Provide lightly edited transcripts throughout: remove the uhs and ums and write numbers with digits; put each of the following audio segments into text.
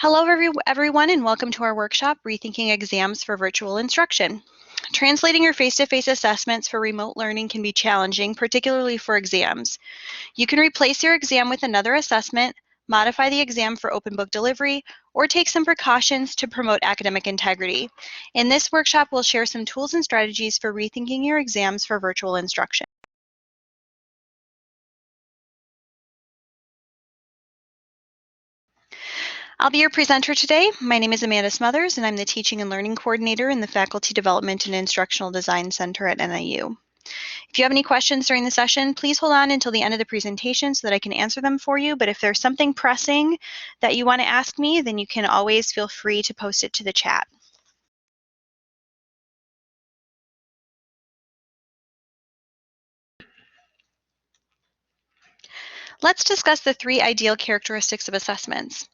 Hello everyone and welcome to our workshop, Rethinking Exams for Virtual Instruction. Translating your face-to-face assessments for remote learning can be challenging, particularly for exams. You can replace your exam with another assessment, modify the exam for open book delivery, or take some precautions to promote academic integrity. In this workshop, we'll share some tools and strategies for rethinking your exams for virtual instruction. I'll be your presenter today. My name is Amanda Smothers, and I'm the Teaching and Learning Coordinator in the Faculty Development and Instructional Design Center at NIU. If you have any questions during the session, please hold on until the end of the presentation so that I can answer them for you. But if there's something pressing that you want to ask me, then you can always feel free to post it to the chat. Let's discuss the 3 ideal characteristics of assessments.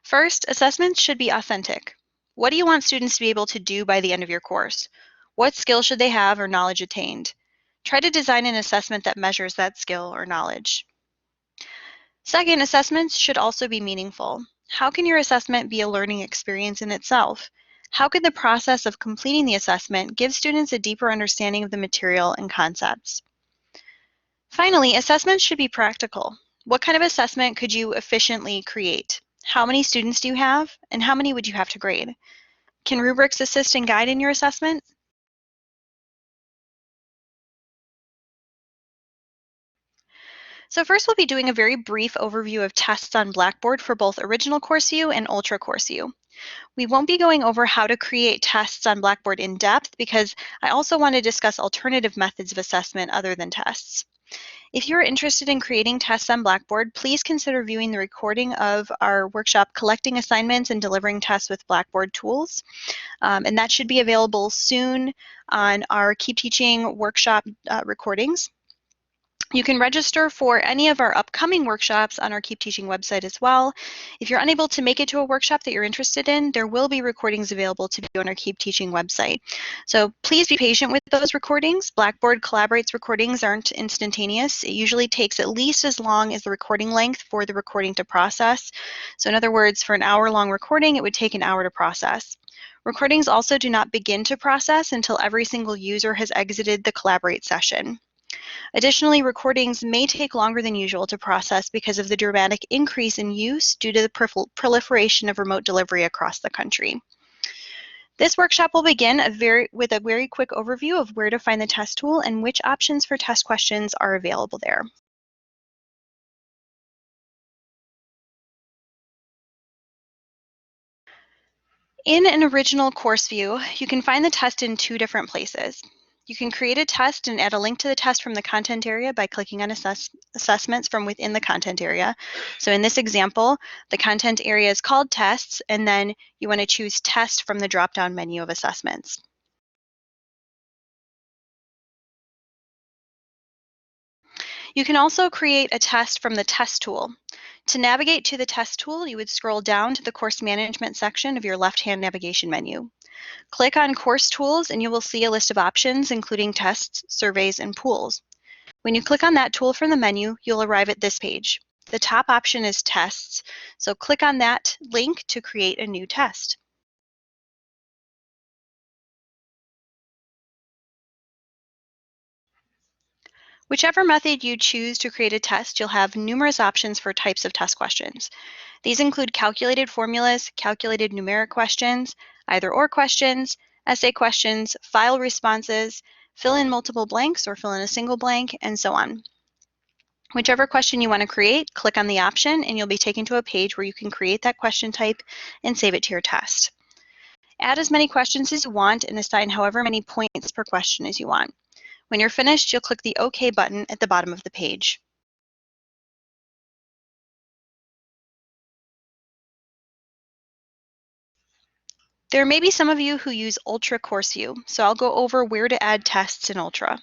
First, assessments should be authentic. What do you want students to be able to do by the end of your course? What skills should they have or knowledge attained? Try to design an assessment that measures that skill or knowledge. Second, assessments should also be meaningful. How can your assessment be a learning experience in itself? How could the process of completing the assessment give students a deeper understanding of the material and concepts? Finally, assessments should be practical. What kind of assessment could you efficiently create? How many students do you have, and how many would you have to grade? Can rubrics assist and guide in your assessment? So first we'll be doing a very brief overview of tests on Blackboard for both Original Course View and Ultra Course View. We won't be going over how to create tests on Blackboard in depth because I also want to discuss alternative methods of assessment other than tests. If you're interested in creating tests on Blackboard, please consider viewing the recording of our workshop, Collecting Assignments and Delivering Tests with Blackboard Tools. And that should be available soon on our Keep Teaching workshop recordings. You can register for any of our upcoming workshops on our Keep Teaching website as well. If you're unable to make it to a workshop that you're interested in, there will be recordings available to view on our Keep Teaching website. So please be patient with those recordings. Blackboard Collaborate's recordings aren't instantaneous. It usually takes at least as long as the recording length for the recording to process. So in other words, for an hour-long recording, it would take an hour to process. Recordings also do not begin to process until every single user has exited the Collaborate session. Additionally, recordings may take longer than usual to process because of the dramatic increase in use due to the proliferation of remote delivery across the country. This workshop will begin with a very quick overview of where to find the test tool and which options for test questions are available there. In an original course view, you can find the test in 2 different places. You can create a test and add a link to the test from the content area by clicking on assessments from within the content area. So in this example, the content area is called tests, and then you want to choose test from the drop-down menu of assessments. You can also create a test from the test tool. To navigate to the test tool, you would scroll down to the course management section of your left-hand navigation menu. Click on Course Tools and you will see a list of options including tests, surveys, and pools. When you click on that tool from the menu, you'll arrive at this page. The top option is Tests, so click on that link to create a new test. Whichever method you choose to create a test, you'll have numerous options for types of test questions. These include calculated formulas, calculated numeric questions, either-or questions, essay questions, file responses, fill in multiple blanks or fill in a single blank, and so on. Whichever question you want to create, click on the option and you'll be taken to a page where you can create that question type and save it to your test. Add as many questions as you want and assign however many points per question as you want. When you're finished, you'll click the OK button at the bottom of the page. There may be some of you who use Ultra Course View, so I'll go over where to add tests in Ultra.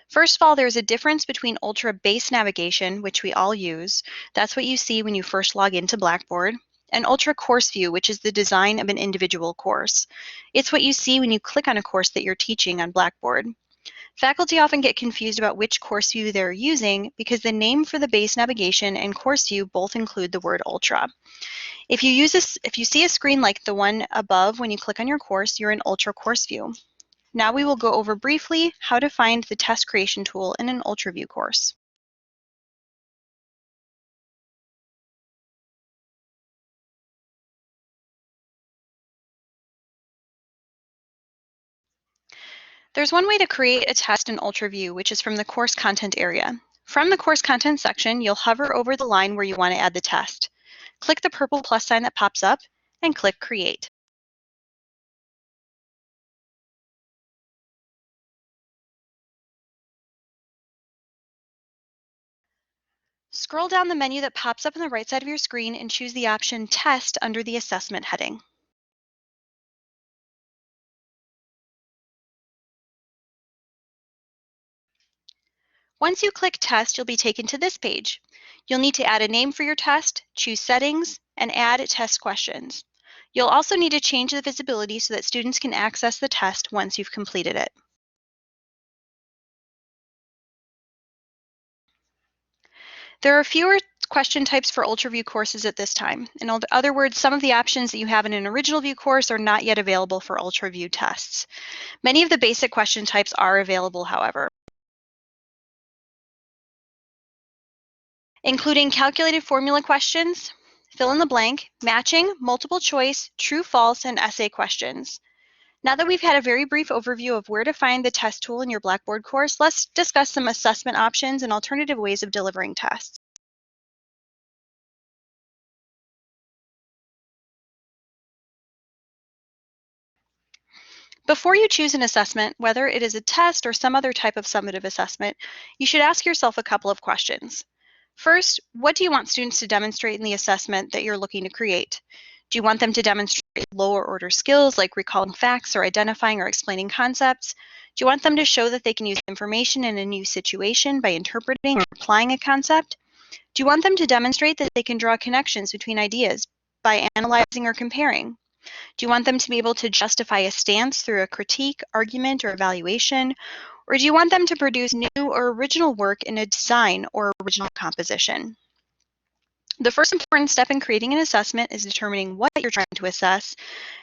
First of all, there's a difference between Ultra base navigation, which we all use. That's what you see when you first log into Blackboard, and Ultra Course View, which is the design of an individual course. It's what you see when you click on a course that you're teaching on Blackboard. Faculty often get confused about which course view they're using because the name for the base navigation and course view both include the word Ultra. If you see a screen like the one above when you click on your course, you're in Ultra course view. Now we will go over briefly how to find the test creation tool in an UltraView course. There's one way to create a test in UltraView, which is from the course content area. From the course content section, you'll hover over the line where you want to add the test. Click the purple plus sign that pops up and click Create. Scroll down the menu that pops up on the right side of your screen and choose the option Test under the Assessment heading. Once you click Test, you'll be taken to this page. You'll need to add a name for your test, choose Settings, and add test questions. You'll also need to change the visibility so that students can access the test once you've completed it. There are fewer question types for UltraView courses at this time. In other words, some of the options that you have in an original view course are not yet available for UltraView tests. Many of the basic question types are available, however, including calculated formula questions, fill in the blank, matching, multiple choice, true, false, and essay questions. Now that we've had a very brief overview of where to find the test tool in your Blackboard course, let's discuss some assessment options and alternative ways of delivering tests. Before you choose an assessment, whether it is a test or some other type of summative assessment, you should ask yourself a couple of questions. First, what do you want students to demonstrate in the assessment that you're looking to create? Do you want them to demonstrate lower order skills like recalling facts or identifying or explaining concepts? Do you want them to show that they can use information in a new situation by interpreting or applying a concept? Do you want them to demonstrate that they can draw connections between ideas by analyzing or comparing? Do you want them to be able to justify a stance through a critique, argument, or evaluation? Or do you want them to produce new or original work in a design or original composition? The first important step in creating an assessment is determining what you're trying to assess.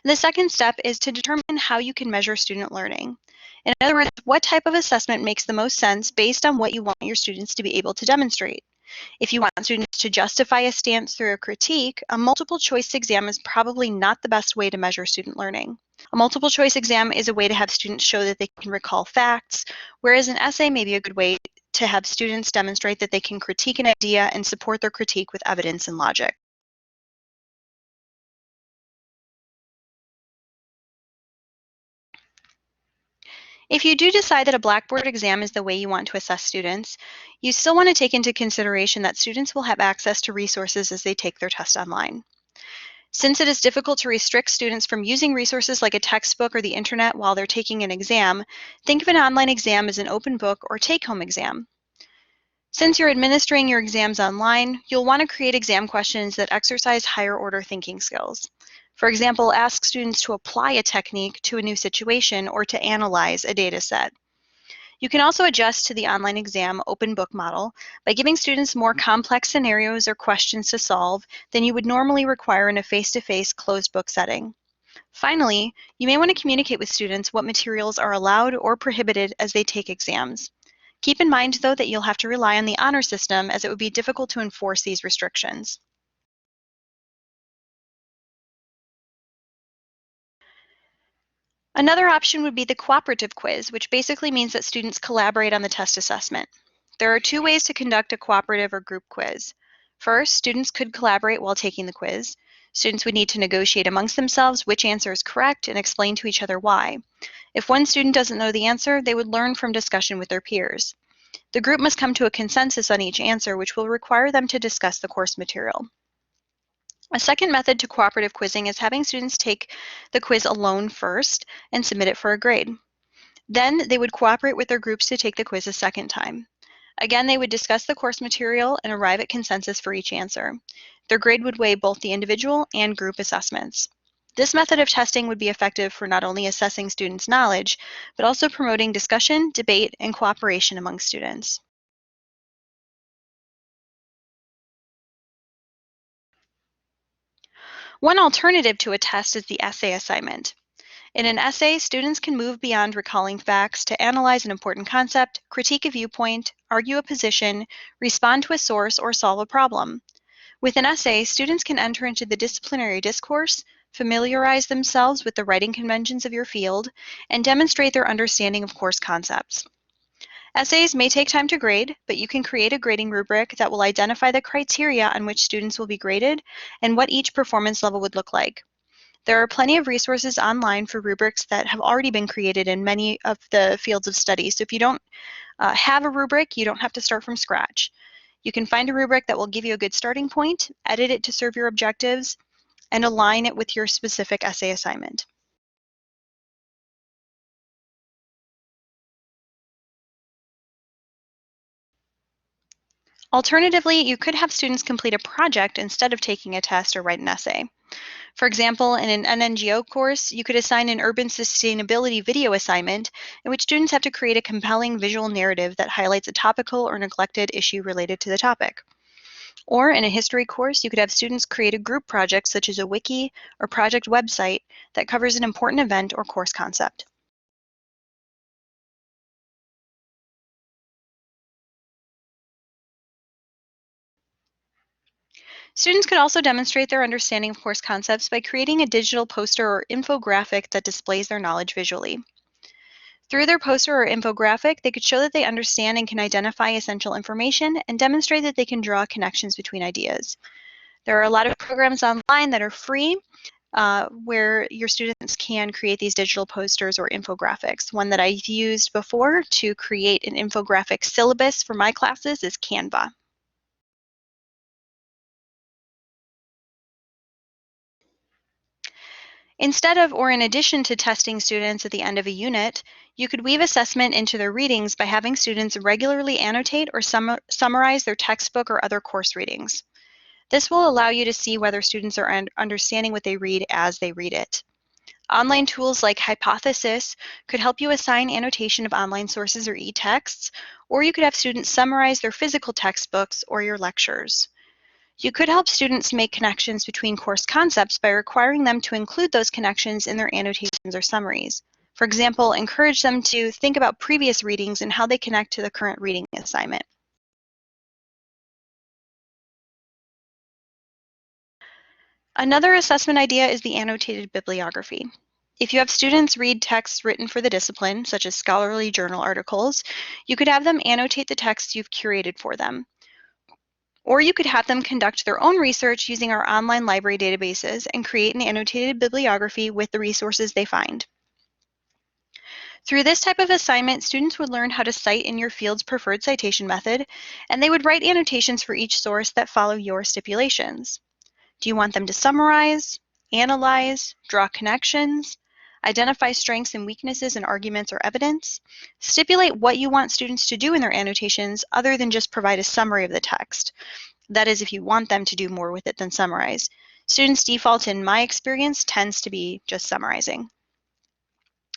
And the second step is to determine how you can measure student learning. In other words, what type of assessment makes the most sense based on what you want your students to be able to demonstrate. If you want students to justify a stance through a critique, a multiple choice exam is probably not the best way to measure student learning. A multiple choice exam is a way to have students show that they can recall facts, whereas an essay may be a good way to have students demonstrate that they can critique an idea and support their critique with evidence and logic. If you do decide that a Blackboard exam is the way you want to assess students, you still want to take into consideration that students will have access to resources as they take their test online. Since it is difficult to restrict students from using resources like a textbook or the internet while they're taking an exam, think of an online exam as an open book or take-home exam. Since you're administering your exams online, you'll want to create exam questions that exercise higher order thinking skills. For example, ask students to apply a technique to a new situation or to analyze a data set. You can also adjust to the online exam open book model by giving students more complex scenarios or questions to solve than you would normally require in a face-to-face closed book setting. Finally, you may want to communicate with students what materials are allowed or prohibited as they take exams. Keep in mind, though, that you'll have to rely on the honor system as it would be difficult to enforce these restrictions. Another option would be the cooperative quiz, which basically means that students collaborate on the test assessment. There are two ways to conduct a cooperative or group quiz. First, students could collaborate while taking the quiz. Students would need to negotiate amongst themselves which answer is correct and explain to each other why. If one student doesn't know the answer, they would learn from discussion with their peers. The group must come to a consensus on each answer, which will require them to discuss the course material. A second method to cooperative quizzing is having students take the quiz alone first and submit it for a grade. Then they would cooperate with their groups to take the quiz a second time. Again, they would discuss the course material and arrive at consensus for each answer. Their grade would weigh both the individual and group assessments. This method of testing would be effective for not only assessing students' knowledge, but also promoting discussion, debate, and cooperation among students. One alternative to a test is the essay assignment. In an essay, students can move beyond recalling facts to analyze an important concept, critique a viewpoint, argue a position, respond to a source, or solve a problem. With an essay, students can enter into the disciplinary discourse, familiarize themselves with the writing conventions of your field, and demonstrate their understanding of course concepts. Essays may take time to grade, but you can create a grading rubric that will identify the criteria on which students will be graded and what each performance level would look like. There are plenty of resources online for rubrics that have already been created in many of the fields of study. So if you don't have a rubric, you don't have to start from scratch. You can find a rubric that will give you a good starting point, edit it to serve your objectives, and align it with your specific essay assignment. Alternatively, you could have students complete a project instead of taking a test or write an essay. For example, in an NNGO course, you could assign an urban sustainability video assignment in which students have to create a compelling visual narrative that highlights a topical or neglected issue related to the topic. Or in a history course, you could have students create a group project such as a wiki or project website that covers an important event or course concept. Students could also demonstrate their understanding of course concepts by creating a digital poster or infographic that displays their knowledge visually. Through their poster or infographic, they could show that they understand and can identify essential information and demonstrate that they can draw connections between ideas. There are a lot of programs online that are free where your students can create these digital posters or infographics. One that I've used before to create an infographic syllabus for my classes is Canva. Instead of or in addition to testing students at the end of a unit, you could weave assessment into their readings by having students regularly annotate or summarize their textbook or other course readings. This will allow you to see whether students are understanding what they read as they read it. Online tools like Hypothesis could help you assign annotation of online sources or e-texts, or you could have students summarize their physical textbooks or your lectures. You could help students make connections between course concepts by requiring them to include those connections in their annotations or summaries. For example, encourage them to think about previous readings and how they connect to the current reading assignment. Another assessment idea is the annotated bibliography. If you have students read texts written for the discipline, such as scholarly journal articles, you could have them annotate the texts you've curated for them. Or you could have them conduct their own research using our online library databases and create an annotated bibliography with the resources they find. Through this type of assignment, students would learn how to cite in your field's preferred citation method, and they would write annotations for each source that follow your stipulations. Do you want them to summarize, analyze, draw connections, identify strengths and weaknesses in arguments or evidence? Stipulate what you want students to do in their annotations other than just provide a summary of the text. That is, if you want them to do more with it than summarize. Students' default, in my experience, tends to be just summarizing.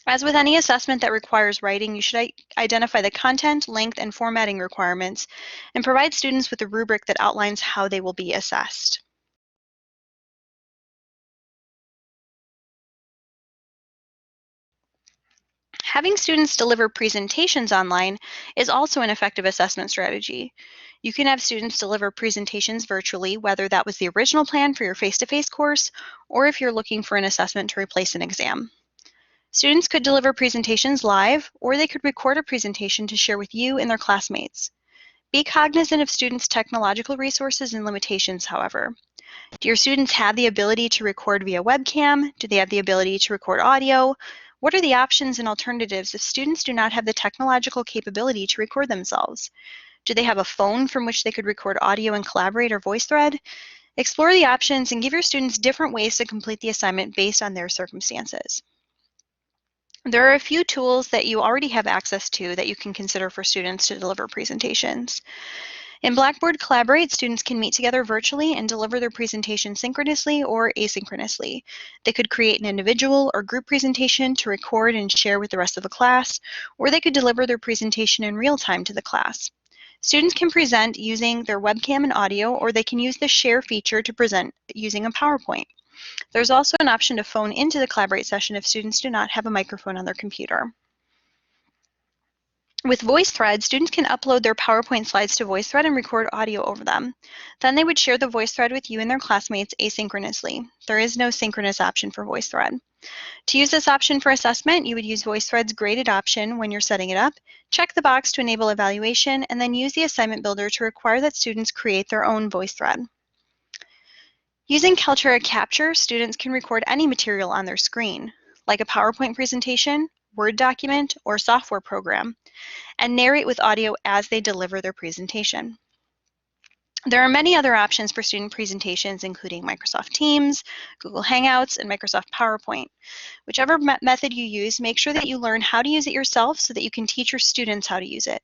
As with any assessment that requires writing, you should identify the content, length, and formatting requirements and provide students with a rubric that outlines how they will be assessed. Having students deliver presentations online is also an effective assessment strategy. You can have students deliver presentations virtually, whether that was the original plan for your face-to-face course or if you're looking for an assessment to replace an exam. Students could deliver presentations live, or they could record a presentation to share with you and their classmates. Be cognizant of students' technological resources and limitations, however. Do your students have the ability to record via webcam? Do they have the ability to record audio? What are the options and alternatives if students do not have the technological capability to record themselves? Do they have a phone from which they could record audio and collaborate or VoiceThread? Explore the options and give your students different ways to complete the assignment based on their circumstances. There are a few tools that you already have access to that you can consider for students to deliver presentations. In Blackboard Collaborate, students can meet together virtually and deliver their presentation synchronously or asynchronously. They could create an individual or group presentation to record and share with the rest of the class, or they could deliver their presentation in real time to the class. Students can present using their webcam and audio, or they can use the share feature to present using a PowerPoint. There's also an option to phone into the Collaborate session if students do not have a microphone on their computer. With VoiceThread, students can upload their PowerPoint slides to VoiceThread and record audio over them. Then they would share the VoiceThread with you and their classmates asynchronously. There is no synchronous option for VoiceThread. To use this option for assessment, you would use VoiceThread's graded option when you're setting it up, check the box to enable evaluation, and then use the assignment builder to require that students create their own VoiceThread. Using Kaltura Capture, students can record any material on their screen, like a PowerPoint presentation, Word document, or software program, and narrate with audio as they deliver their presentation. There are many other options for student presentations, including Microsoft Teams, Google Hangouts, and Microsoft PowerPoint. Whichever method you use, make sure that you learn how to use it yourself so that you can teach your students how to use it.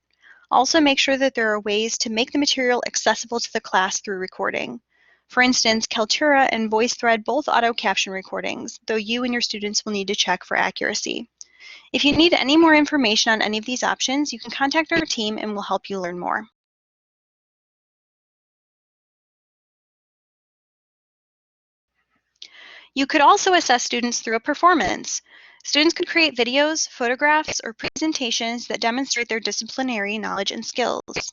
Also, make sure that there are ways to make the material accessible to the class through recording. For instance, Kaltura and VoiceThread both auto-caption recordings, though you and your students will need to check for accuracy. If you need any more information on any of these options, you can contact our team and we'll help you learn more. You could also assess students through a performance. Students could create videos, photographs, or presentations that demonstrate their disciplinary knowledge and skills.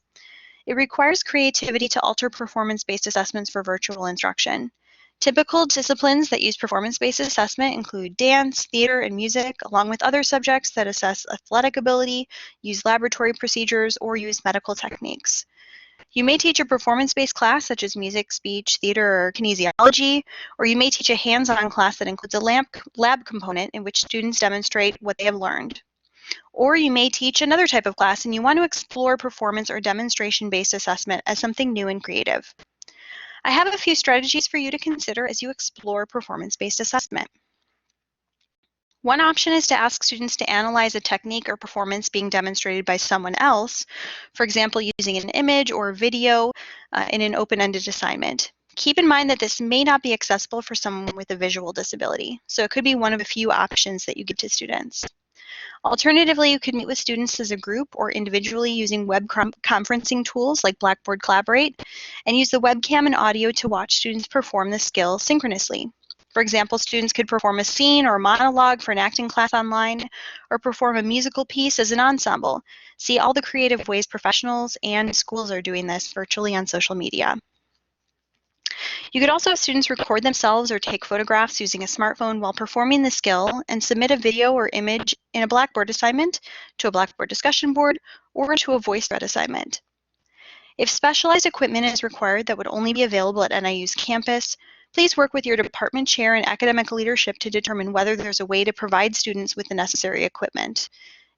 It requires creativity to alter performance-based assessments for virtual instruction. Typical disciplines that use performance-based assessment include dance, theater, and music, along with other subjects that assess athletic ability, use laboratory procedures, or use medical techniques. You may teach a performance-based class such as music, speech, theater, or kinesiology, or you may teach a hands-on class that includes a lab component in which students demonstrate what they have learned. Or you may teach another type of class and you want to explore performance or demonstration-based assessment as something new and creative. I have a few strategies for you to consider as you explore performance-based assessment. One option is to ask students to analyze a technique or performance being demonstrated by someone else, for example, using an image or video in an open-ended assignment. Keep in mind that this may not be accessible for someone with a visual disability, so it could be one of a few options that you give to students. Alternatively, you could meet with students as a group or individually using web conferencing tools like Blackboard Collaborate and use the webcam and audio to watch students perform the skill synchronously. For example, students could perform a scene or a monologue for an acting class online or perform a musical piece as an ensemble. See all the creative ways professionals and schools are doing this virtually on social media. You could also have students record themselves or take photographs using a smartphone while performing the skill and submit a video or image in a Blackboard assignment, to a Blackboard discussion board, or to a VoiceThread assignment. If specialized equipment is required that would only be available at NIU's campus, please work with your department chair and academic leadership to determine whether there's a way to provide students with the necessary equipment.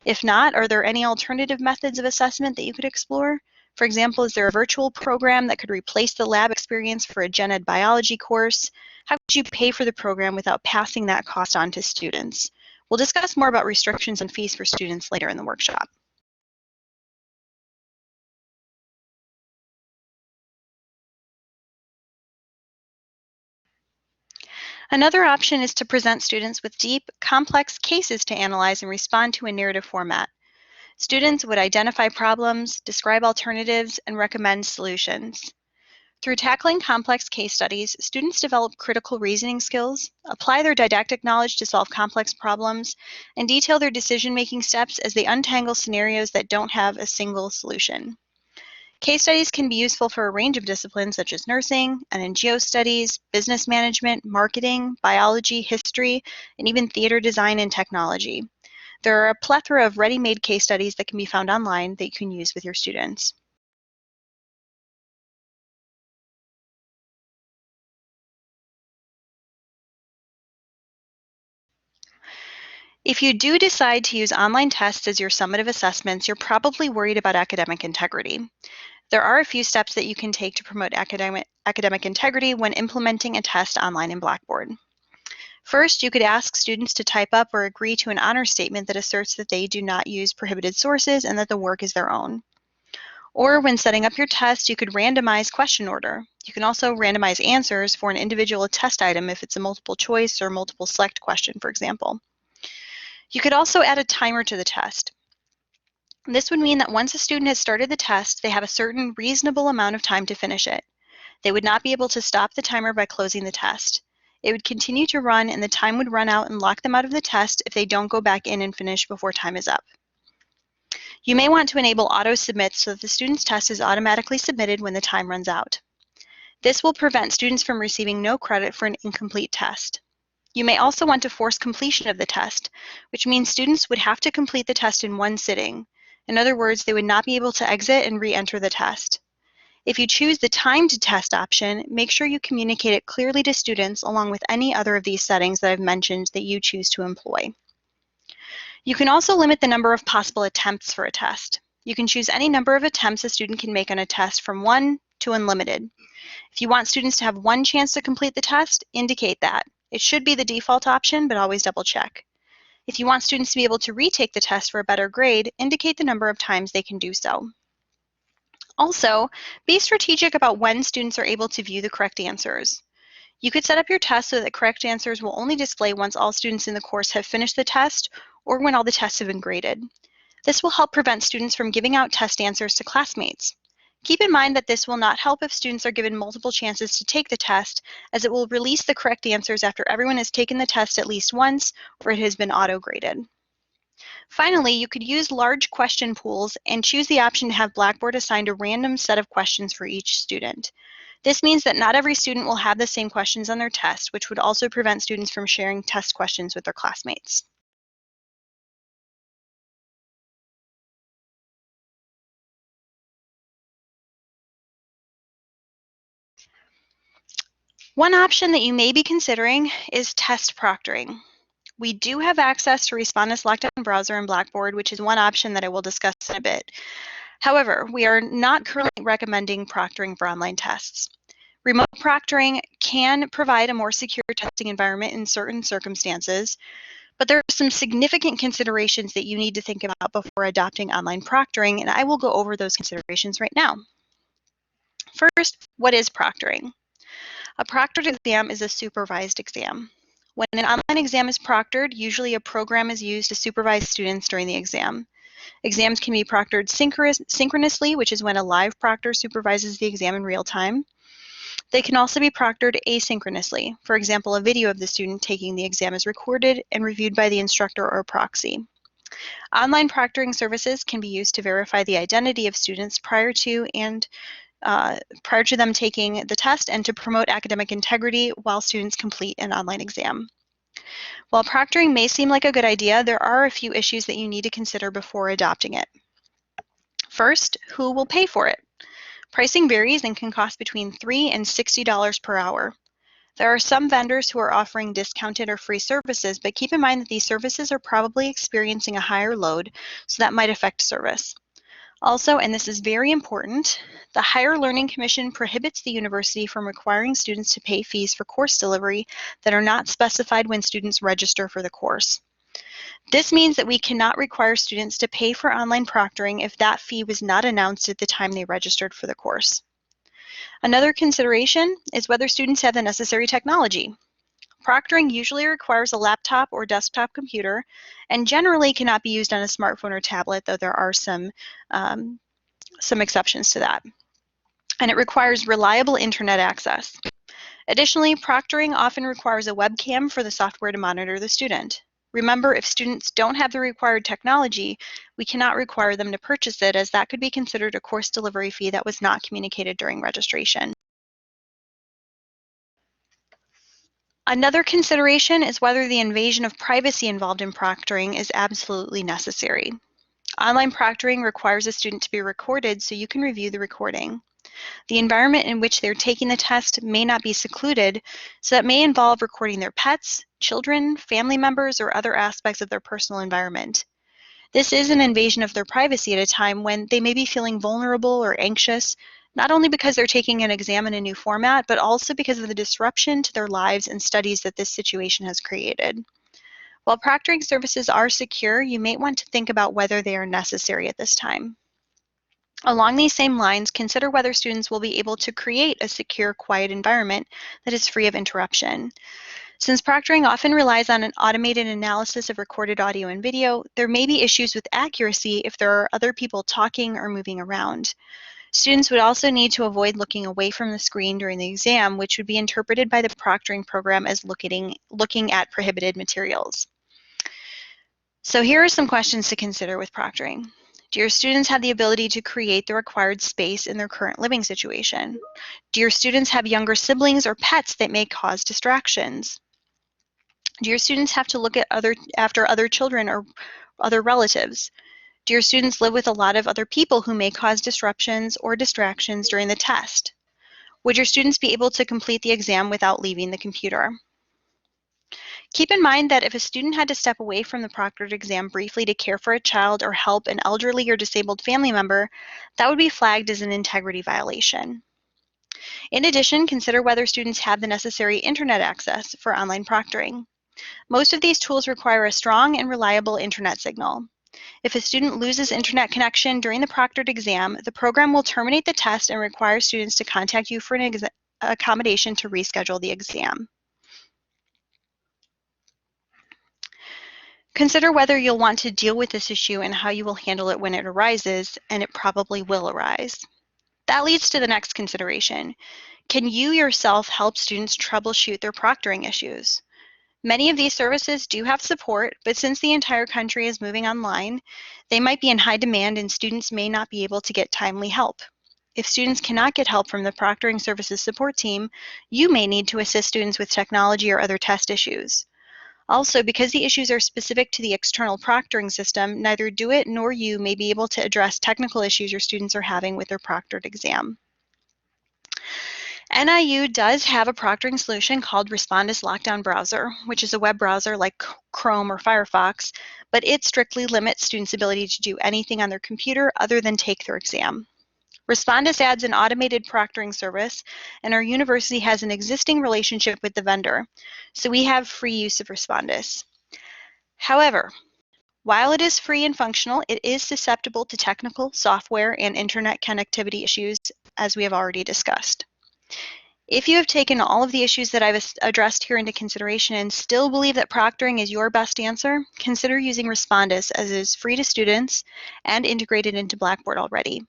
If not, are there any alternative methods of assessment that you could explore? For example, is there a virtual program that could replace the lab experience for a gen ed biology course? How could you pay for the program without passing that cost on to students? We'll discuss more about restrictions and fees for students later in the workshop. Another option is to present students with deep, complex cases to analyze and respond to in narrative format. Students would identify problems, describe alternatives, and recommend solutions. Through tackling complex case studies, students develop critical reasoning skills, apply their didactic knowledge to solve complex problems, and detail their decision-making steps as they untangle scenarios that don't have a single solution. Case studies can be useful for a range of disciplines such as nursing, NGO studies, business management, marketing, biology, history, and even theater design and technology. There are a plethora of ready-made case studies that can be found online that you can use with your students. If you do decide to use online tests as your summative assessments, you're probably worried about academic integrity. There are a few steps that you can take to promote academic integrity when implementing a test online in Blackboard. First, you could ask students to type up or agree to an honor statement that asserts that they do not use prohibited sources and that the work is their own. Or when setting up your test, you could randomize question order. You can also randomize answers for an individual test item if it's a multiple choice or multiple select question, for example. You could also add a timer to the test. This would mean that once a student has started the test, they have a certain reasonable amount of time to finish it. They would not be able to stop the timer by closing the test. It would continue to run and the time would run out and lock them out of the test if they don't go back in and finish before time is up. You may want to enable auto submit so that the student's test is automatically submitted when the time runs out. This will prevent students from receiving no credit for an incomplete test. You may also want to force completion of the test, which means students would have to complete the test in one sitting. In other words, they would not be able to exit and re-enter the test. If you choose the timed test option, make sure you communicate it clearly to students along with any other of these settings that I've mentioned that you choose to employ. You can also limit the number of possible attempts for a test. You can choose any number of attempts a student can make on a test from 1 to unlimited. If you want students to have one chance to complete the test, indicate that. It should be the default option, but always double check. If you want students to be able to retake the test for a better grade, indicate the number of times they can do so. Also, be strategic about when students are able to view the correct answers. You could set up your test so that correct answers will only display once all students in the course have finished the test or when all the tests have been graded. This will help prevent students from giving out test answers to classmates. Keep in mind that this will not help if students are given multiple chances to take the test, as it will release the correct answers after everyone has taken the test at least once or it has been auto-graded. Finally, you could use large question pools and choose the option to have Blackboard assigned a random set of questions for each student. This means that not every student will have the same questions on their test, which would also prevent students from sharing test questions with their classmates. One option that you may be considering is test proctoring. We do have access to Respondus Lockdown Browser in Blackboard, which is one option that I will discuss in a bit. However, we are not currently recommending proctoring for online tests. Remote proctoring can provide a more secure testing environment in certain circumstances, but there are some significant considerations that you need to think about before adopting online proctoring, and I will go over those considerations right now. First, what is proctoring? A proctored exam is a supervised exam. When an online exam is proctored, usually a program is used to supervise students during the exam. Exams can be proctored synchronously, which is when a live proctor supervises the exam in real time. They can also be proctored asynchronously. For example, a video of the student taking the exam is recorded and reviewed by the instructor or proxy. Online proctoring services can be used to verify the identity of students prior to them taking the test and to promote academic integrity while students complete an online exam. While proctoring may seem like a good idea, there are a few issues that you need to consider before adopting it. First, who will pay for it? Pricing varies and can cost between $3 and $60 per hour. There are some vendors who are offering discounted or free services, but keep in mind that these services are probably experiencing a higher load, so that might affect service. Also, and this is very important, the Higher Learning Commission prohibits the university from requiring students to pay fees for course delivery that are not specified when students register for the course. This means that we cannot require students to pay for online proctoring if that fee was not announced at the time they registered for the course. Another consideration is whether students have the necessary technology. Proctoring usually requires a laptop or desktop computer and generally cannot be used on a smartphone or tablet, though there are some exceptions to that. And it requires reliable internet access. Additionally, proctoring often requires a webcam for the software to monitor the student. Remember, if students don't have the required technology, we cannot require them to purchase it, as that could be considered a course delivery fee that was not communicated during registration. Another consideration is whether the invasion of privacy involved in proctoring is absolutely necessary. Online proctoring requires a student to be recorded so you can review the recording. The environment in which they're taking the test may not be secluded, so that may involve recording their pets, children, family members, or other aspects of their personal environment. This is an invasion of their privacy at a time when they may be feeling vulnerable or anxious, not only because they're taking an exam in a new format, but also because of the disruption to their lives and studies that this situation has created. While proctoring services are secure, you may want to think about whether they are necessary at this time. Along these same lines, consider whether students will be able to create a secure, quiet environment that is free of interruption. Since proctoring often relies on an automated analysis of recorded audio and video, there may be issues with accuracy if there are other people talking or moving around. Students would also need to avoid looking away from the screen during the exam, which would be interpreted by the proctoring program as looking at prohibited materials. So here are some questions to consider with proctoring. Do your students have the ability to create the required space in their current living situation? Do your students have younger siblings or pets that may cause distractions? Do your students have to look at after other children or other relatives? Do your students live with a lot of other people who may cause disruptions or distractions during the test? Would your students be able to complete the exam without leaving the computer? Keep in mind that if a student had to step away from the proctored exam briefly to care for a child or help an elderly or disabled family member, that would be flagged as an integrity violation. In addition, consider whether students have the necessary internet access for online proctoring. Most of these tools require a strong and reliable internet signal. If a student loses internet connection during the proctored exam, the program will terminate the test and require students to contact you for an accommodation to reschedule the exam. Consider whether you'll want to deal with this issue and how you will handle it when it arises, and it probably will arise. That leads to the next consideration. Can you yourself help students troubleshoot their proctoring issues? Many of these services do have support, but since the entire country is moving online, they might be in high demand and students may not be able to get timely help. If students cannot get help from the proctoring services support team, you may need to assist students with technology or other test issues. Also, because the issues are specific to the external proctoring system, neither DoIT nor you may be able to address technical issues your students are having with their proctored exam. NIU does have a proctoring solution called Respondus Lockdown Browser, which is a web browser like Chrome or Firefox, but it strictly limits students' ability to do anything on their computer other than take their exam. Respondus adds an automated proctoring service, and our university has an existing relationship with the vendor, so we have free use of Respondus. However, while it is free and functional, it is susceptible to technical, software, and internet connectivity issues, as we have already discussed. If you have taken all of the issues that I've addressed here into consideration and still believe that proctoring is your best answer, consider using Respondus, as it is free to students and integrated into Blackboard already.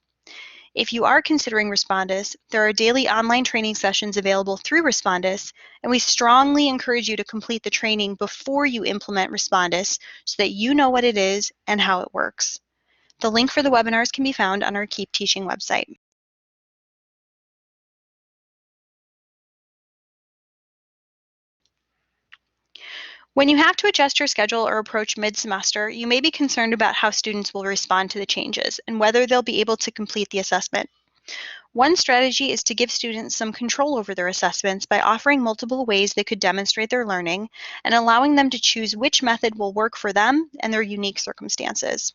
If you are considering Respondus, there are daily online training sessions available through Respondus, and we strongly encourage you to complete the training before you implement Respondus so that you know what it is and how it works. The link for the webinars can be found on our Keep Teaching website. When you have to adjust your schedule or approach mid-semester, you may be concerned about how students will respond to the changes and whether they'll be able to complete the assessment. One strategy is to give students some control over their assessments by offering multiple ways they could demonstrate their learning and allowing them to choose which method will work for them and their unique circumstances.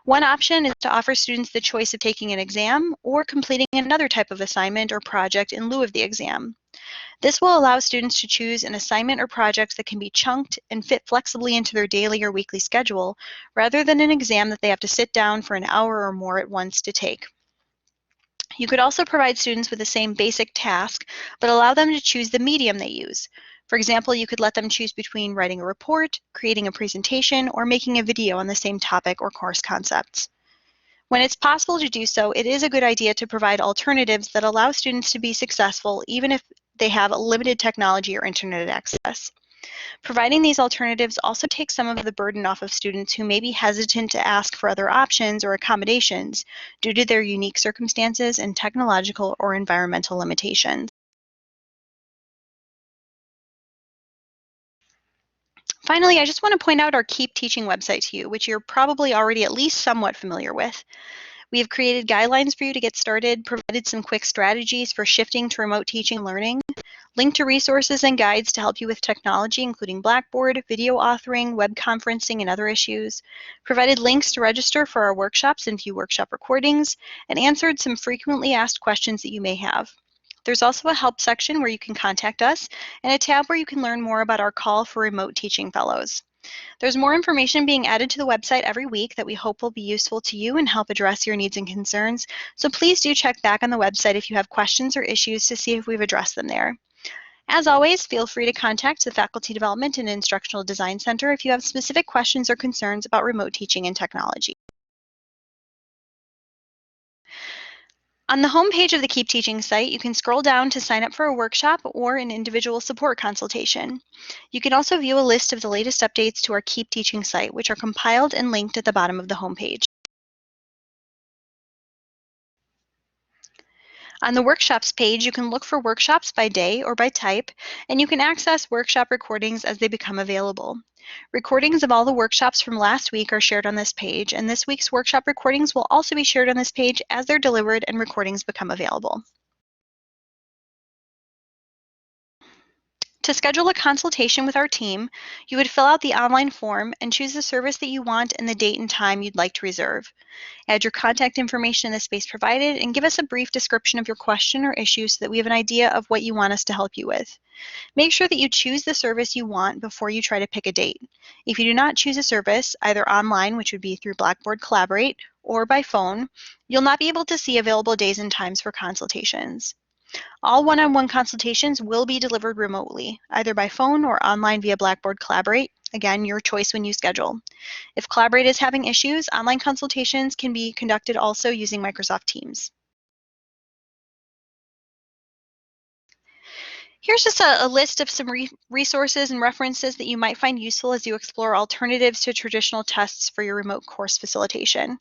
One option is to offer students the choice of taking an exam or completing another type of assignment or project in lieu of the exam. This will allow students to choose an assignment or project that can be chunked and fit flexibly into their daily or weekly schedule, rather than an exam that they have to sit down for an hour or more at once to take. You could also provide students with the same basic task, but allow them to choose the medium they use. For example, you could let them choose between writing a report, creating a presentation, or making a video on the same topic or course concepts. When it's possible to do so, it is a good idea to provide alternatives that allow students to be successful even if they have limited technology or internet access. Providing these alternatives also takes some of the burden off of students who may be hesitant to ask for other options or accommodations due to their unique circumstances and technological or environmental limitations. Finally, I just want to point out our Keep Teaching website to you, which you're probably already at least somewhat familiar with. We have created guidelines for you to get started, provided some quick strategies for shifting to remote teaching and learning, linked to resources and guides to help you with technology, including Blackboard, video authoring, web conferencing, and other issues, provided links to register for our workshops and view workshop recordings, and answered some frequently asked questions that you may have. There's also a help section where you can contact us, and a tab where you can learn more about our call for remote teaching fellows. There's more information being added to the website every week that we hope will be useful to you and help address your needs and concerns, so please do check back on the website if you have questions or issues to see if we've addressed them there. As always, feel free to contact the Faculty Development and Instructional Design Center if you have specific questions or concerns about remote teaching and technology. On the home page of the Keep Teaching site, you can scroll down to sign up for a workshop or an individual support consultation. You can also view a list of the latest updates to our Keep Teaching site, which are compiled and linked at the bottom of the homepage. On the workshops page, you can look for workshops by day or by type, and you can access workshop recordings as they become available. Recordings of all the workshops from last week are shared on this page, and this week's workshop recordings will also be shared on this page as they're delivered and recordings become available. To schedule a consultation with our team, you would fill out the online form and choose the service that you want and the date and time you'd like to reserve. Add your contact information in the space provided and give us a brief description of your question or issue so that we have an idea of what you want us to help you with. Make sure that you choose the service you want before you try to pick a date. If you do not choose a service, either online, which would be through Blackboard Collaborate, or by phone, you'll not be able to see available days and times for consultations. All one-on-one consultations will be delivered remotely, either by phone or online via Blackboard Collaborate. Again, your choice when you schedule. If Collaborate is having issues, online consultations can be conducted also using Microsoft Teams. Here's just a list of some resources and references that you might find useful as you explore alternatives to traditional tests for your remote course facilitation.